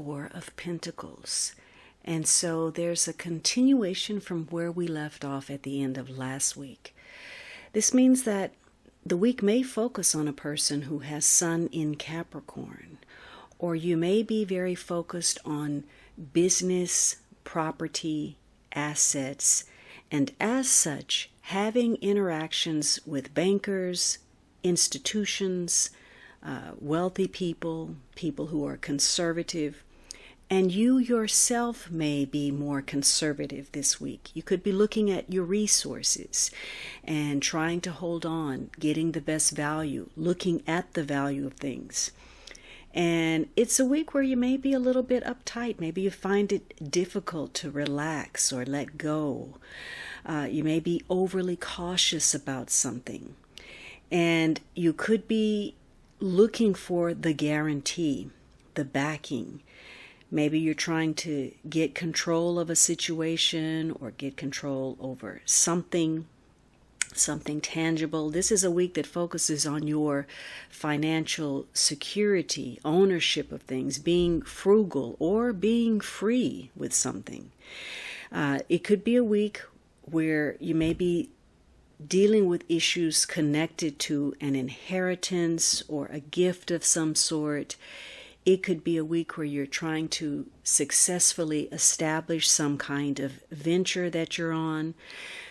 Four of Pentacles. And so there's a continuation from where we left off at the end of last week. This means that the week may focus on a person who has Sun in Capricorn, or you may be very focused on business, property, assets, and as such, having interactions with bankers, institutions, wealthy people, people who are conservative, and you yourself may be more conservative this week. You could be looking at your resources and trying to hold on, getting the best value, looking at the value of things. And it's a week where you may be a little bit uptight. Maybe you find it difficult to relax or let go. You may be overly cautious about something. And you could be looking for the guarantee, the backing. Maybe you're trying to get control of a situation or get control over something tangible. This is a week that focuses on your financial security, ownership of things, being frugal or being free with something. It could be a week where you may be dealing with issues connected to an inheritance or a gift of some sort. It could be a week where you're trying to successfully establish some kind of venture that you're on.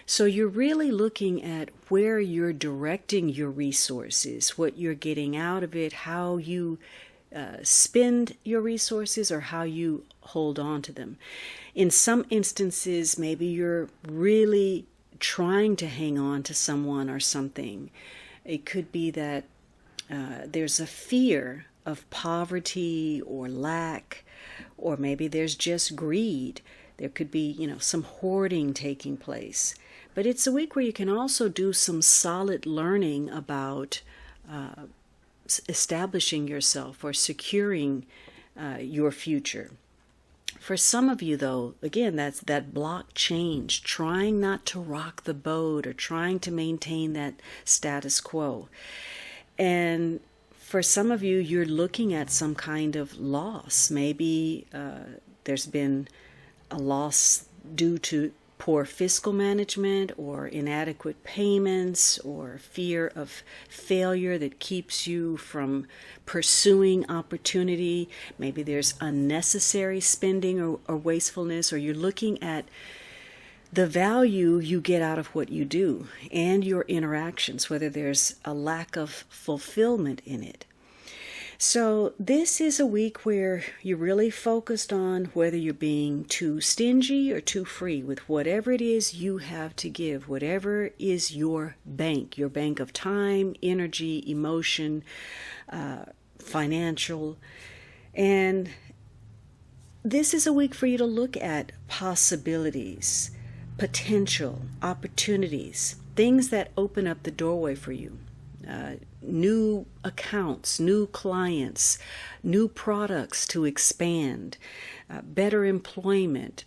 So you're really looking at where you're directing your resources, what you're getting out of it, how you spend your resources or how you hold on to them. In some instances, maybe you're really trying to hang on to someone or something. It could be that there's a fear of poverty or lack, or maybe there's just greed. There could be, some hoarding taking place. But it's a week where you can also do some solid learning about establishing yourself or securing your future. For some of you, though, again, that's that block change, trying not to rock the boat or trying to maintain that status quo. And for some of you, you're looking at some kind of loss. Maybe there's been a loss due to poor fiscal management or inadequate payments or fear of failure that keeps you from pursuing opportunity. Maybe there's unnecessary spending or wastefulness, or you're looking at the value you get out of what you do and your interactions, whether there's a lack of fulfillment in it. So this is a week where you're really focused on whether you're being too stingy or too free with whatever it is you have to give, whatever is your bank of time, energy, emotion, financial. And this is a week for you to look at possibilities, potential, opportunities, things that open up the doorway for you. New accounts, new clients, new products to expand, better employment.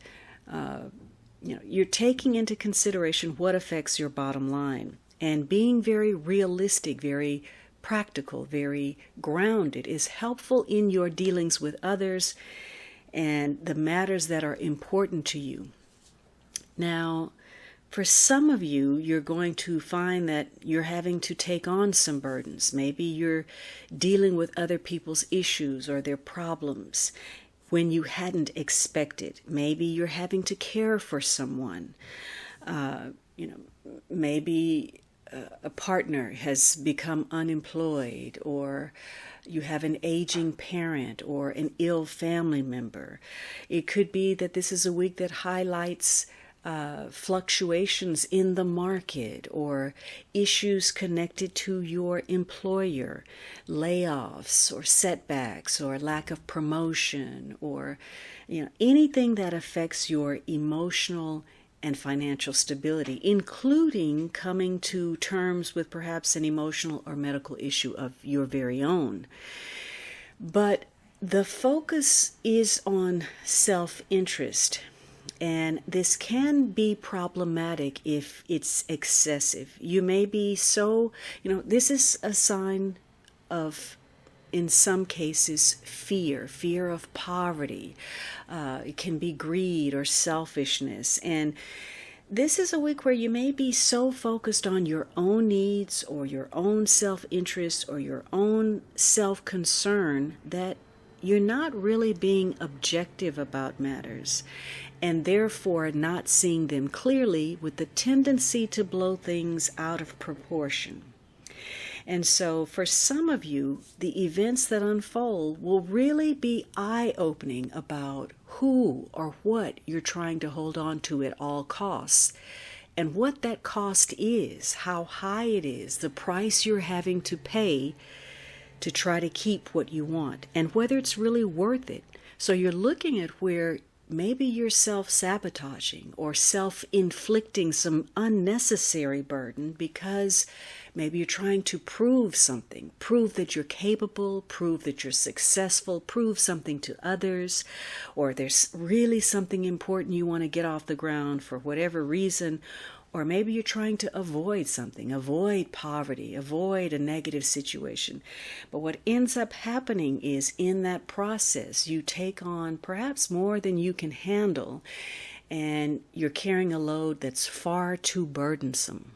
You're taking into consideration what affects your bottom line, and being very realistic, very practical, very grounded is helpful in your dealings with others and the matters that are important to you. Now, for some of you, you're going to find that you're having to take on some burdens. Maybe you're dealing with other people's issues or their problems when you hadn't expected. Maybe you're having to care for someone. Maybe a partner has become unemployed, or you have an aging parent or an ill family member. It could be that this is a week that highlights fluctuations in the market or issues connected to your employer, layoffs or setbacks or lack of promotion, or anything that affects your emotional and financial stability, including coming to terms with perhaps an emotional or medical issue of your very own. But the focus is on self-interest. And this can be problematic if it's excessive. You may be this is a sign of in some cases, fear of poverty. It can be greed or selfishness. And this is a week where you may be so focused on your own needs or your own self-interest or your own self-concern that you're not really being objective about matters, and therefore not seeing them clearly, with the tendency to blow things out of proportion. And so for some of you, the events that unfold will really be eye-opening about who or what you're trying to hold on to at all costs, and what that cost is, how high it is, the price you're having to pay to try to keep what you want, and whether it's really worth it. So you're looking at where maybe you're self-sabotaging or self-inflicting some unnecessary burden because maybe you're trying to prove something, prove that you're capable, prove that you're successful, prove something to others, or there's really something important you want to get off the ground for whatever reason. Or maybe you're trying to avoid something, avoid poverty, avoid a negative situation. But what ends up happening is, in that process, you take on perhaps more than you can handle, and you're carrying a load that's far too burdensome.